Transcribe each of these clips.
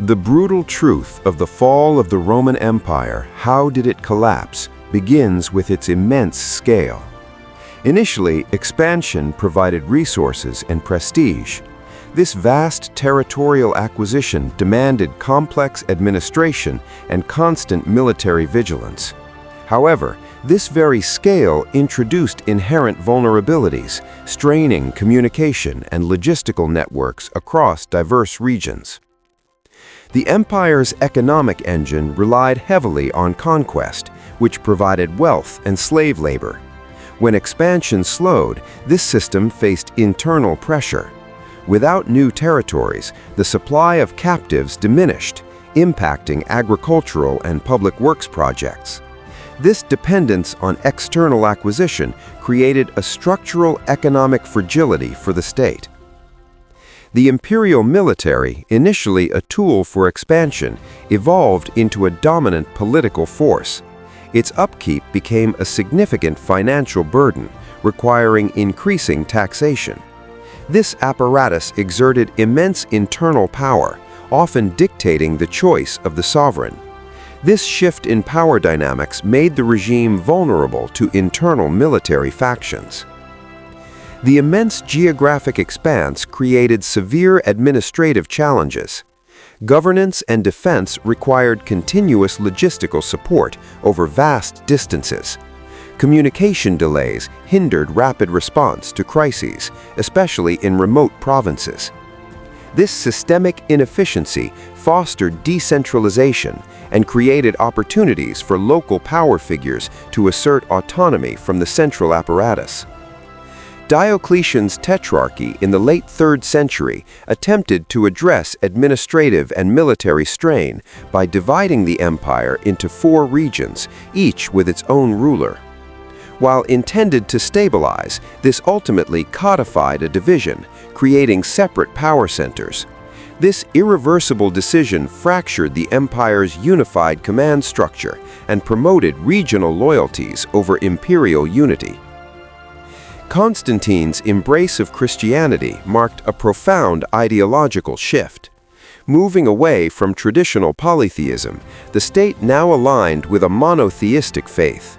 The brutal truth of the fall of the Roman Empire, how did it collapse, begins with its immense scale. Initially, expansion provided resources and prestige. This vast territorial acquisition demanded complex administration and constant military vigilance. However, this very scale introduced inherent vulnerabilities, straining communication and logistical networks across diverse regions. The empire's economic engine relied heavily on conquest, which provided wealth and slave labor. When expansion slowed, this system faced internal pressure. Without new territories, the supply of captives diminished, impacting agricultural and public works projects. This dependence on external acquisition created a structural economic fragility for the state. The imperial military, initially a tool for expansion, evolved into a dominant political force. Its upkeep became a significant financial burden, requiring increasing taxation. This apparatus exerted immense internal power, often dictating the choice of the sovereign. This shift in power dynamics made the regime vulnerable to internal military factions. The immense geographic expanse created severe administrative challenges. Governance and defense required continuous logistical support over vast distances. Communication delays hindered rapid response to crises, especially in remote provinces. This systemic inefficiency fostered decentralization and created opportunities for local power figures to assert autonomy from the central apparatus. Diocletian's tetrarchy in the late 3rd century attempted to address administrative and military strain by dividing the empire into 4 regions, each with its own ruler. While intended to stabilize, this ultimately codified a division, creating separate power centers. This irreversible decision fractured the empire's unified command structure and promoted regional loyalties over imperial unity. Constantine's embrace of Christianity marked a profound ideological shift. Moving away from traditional polytheism, the state now aligned with a monotheistic faith.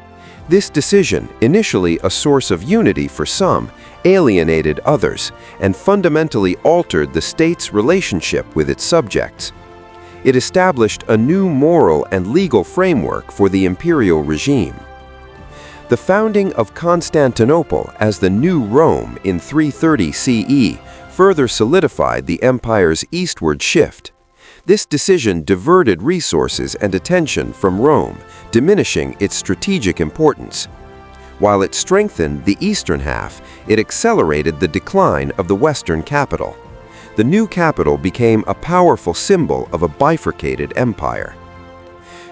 This decision, initially a source of unity for some, alienated others and fundamentally altered the state's relationship with its subjects. It established a new moral and legal framework for the imperial regime. The founding of Constantinople as the New Rome in 330 CE further solidified the empire's eastward shift. This decision diverted resources and attention from Rome, diminishing its strategic importance. While it strengthened the eastern half, it accelerated the decline of the western capital. The new capital became a powerful symbol of a bifurcated empire.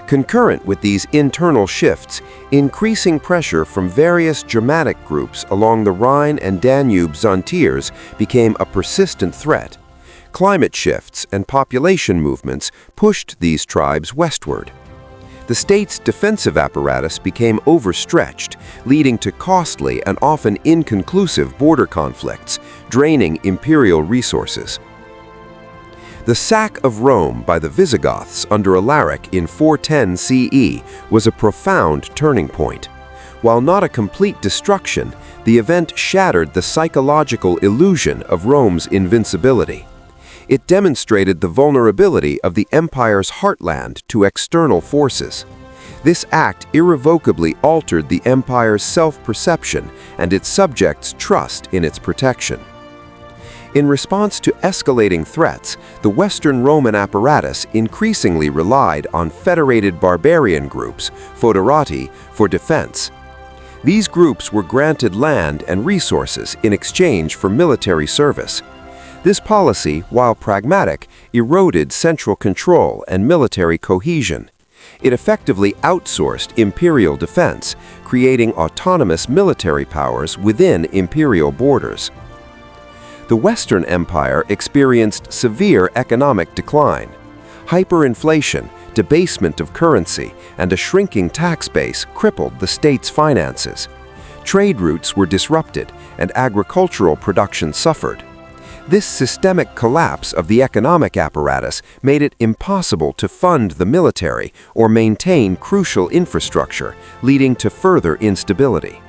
Concurrent with these internal shifts, increasing pressure from various Germanic groups along the Rhine and Danube zontiers became a persistent threat. Climate shifts and population movements pushed these tribes westward. The state's defensive apparatus became overstretched, leading to costly and often inconclusive border conflicts, draining imperial resources. The sack of Rome by the Visigoths under Alaric in 410 CE was a profound turning point. While not a complete destruction, the event shattered the psychological illusion of Rome's invincibility. It demonstrated the vulnerability of the empire's heartland to external forces. This act irrevocably altered the empire's self-perception and its subjects' trust in its protection. In response to escalating threats, the Western Roman apparatus increasingly relied on federated barbarian groups, foederati, for defense. These groups were granted land and resources in exchange for military service. This policy, while pragmatic, eroded central control and military cohesion. It effectively outsourced imperial defense, creating autonomous military powers within imperial borders. The Western Empire experienced severe economic decline. Hyperinflation, debasement of currency, and a shrinking tax base crippled the state's finances. Trade routes were disrupted, and agricultural production suffered. This systemic collapse of the economic apparatus made it impossible to fund the military or maintain crucial infrastructure, leading to further instability.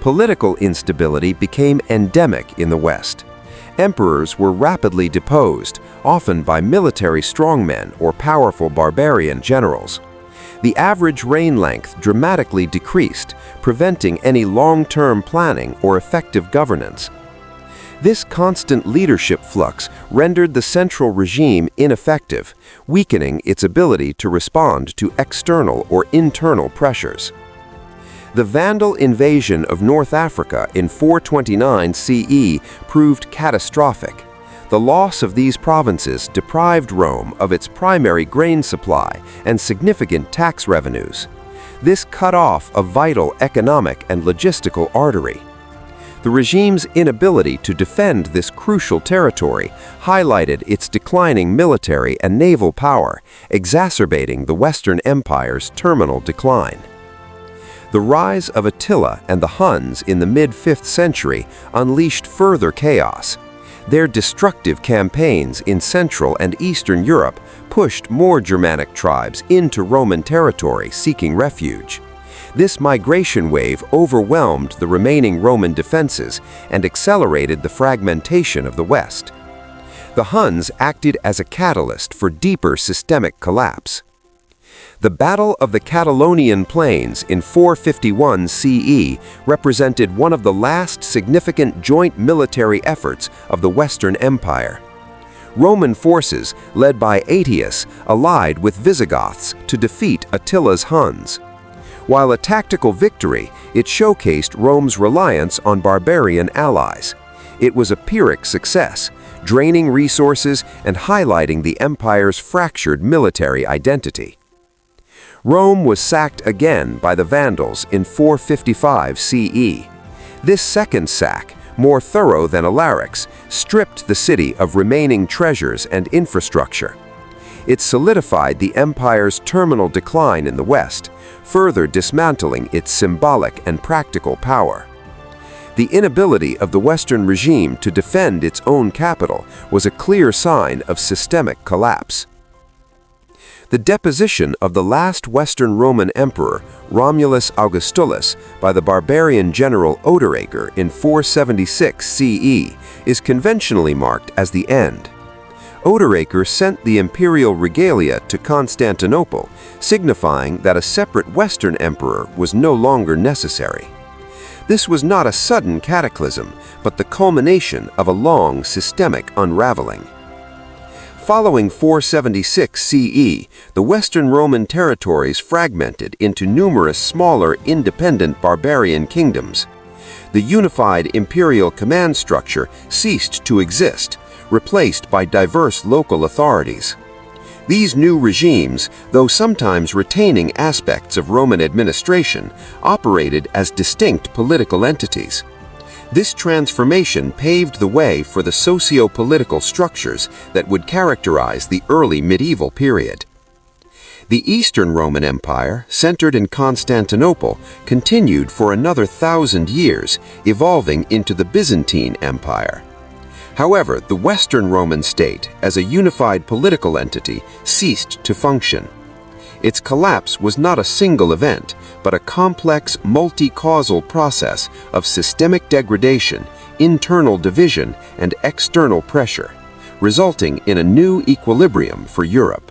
Political instability became endemic in the West. Emperors were rapidly deposed, often by military strongmen or powerful barbarian generals. The average reign length dramatically decreased, preventing any long-term planning or effective governance. This constant leadership flux rendered the central regime ineffective, weakening its ability to respond to external or internal pressures. The Vandal invasion of North Africa in 429 CE proved catastrophic. The loss of these provinces deprived Rome of its primary grain supply and significant tax revenues. This cut off a vital economic and logistical artery. The regime's inability to defend this crucial territory highlighted its declining military and naval power, exacerbating the Western Empire's terminal decline. The rise of Attila and the Huns in the mid-5th century unleashed further chaos. Their destructive campaigns in Central and Eastern Europe pushed more Germanic tribes into Roman territory seeking refuge. This migration wave overwhelmed the remaining Roman defenses and accelerated the fragmentation of the West. The Huns acted as a catalyst for deeper systemic collapse. The Battle of the Catalonian Plains in 451 CE represented one of the last significant joint military efforts of the Western Empire. Roman forces, led by Aetius, allied with Visigoths to defeat Attila's Huns. While a tactical victory, it showcased Rome's reliance on barbarian allies. It was a Pyrrhic success, draining resources and highlighting the empire's fractured military identity. Rome was sacked again by the Vandals in 455 CE. This second sack, more thorough than Alaric's, stripped the city of remaining treasures and infrastructure. It solidified the empire's terminal decline in the West, further dismantling its symbolic and practical power. The inability of the Western regime to defend its own capital was a clear sign of systemic collapse. The deposition of the last Western Roman emperor, Romulus Augustulus, by the barbarian general Odoacer in 476 CE is conventionally marked as the end. Odoacer sent the imperial regalia to Constantinople, signifying that a separate Western emperor was no longer necessary. This was not a sudden cataclysm, but the culmination of a long systemic unraveling. Following 476 CE, the Western Roman territories fragmented into numerous smaller independent barbarian kingdoms. The unified imperial command structure ceased to exist, replaced by diverse local authorities. These new regimes, though sometimes retaining aspects of Roman administration, operated as distinct political entities. This transformation paved the way for the socio-political structures that would characterize the early medieval period. The Eastern Roman Empire, centered in Constantinople, continued for another 1,000 years, evolving into the Byzantine Empire. However, the Western Roman state, as a unified political entity, ceased to function. Its collapse was not a single event, but a complex, multi-causal process of systemic degradation, internal division, and external pressure, resulting in a new equilibrium for Europe.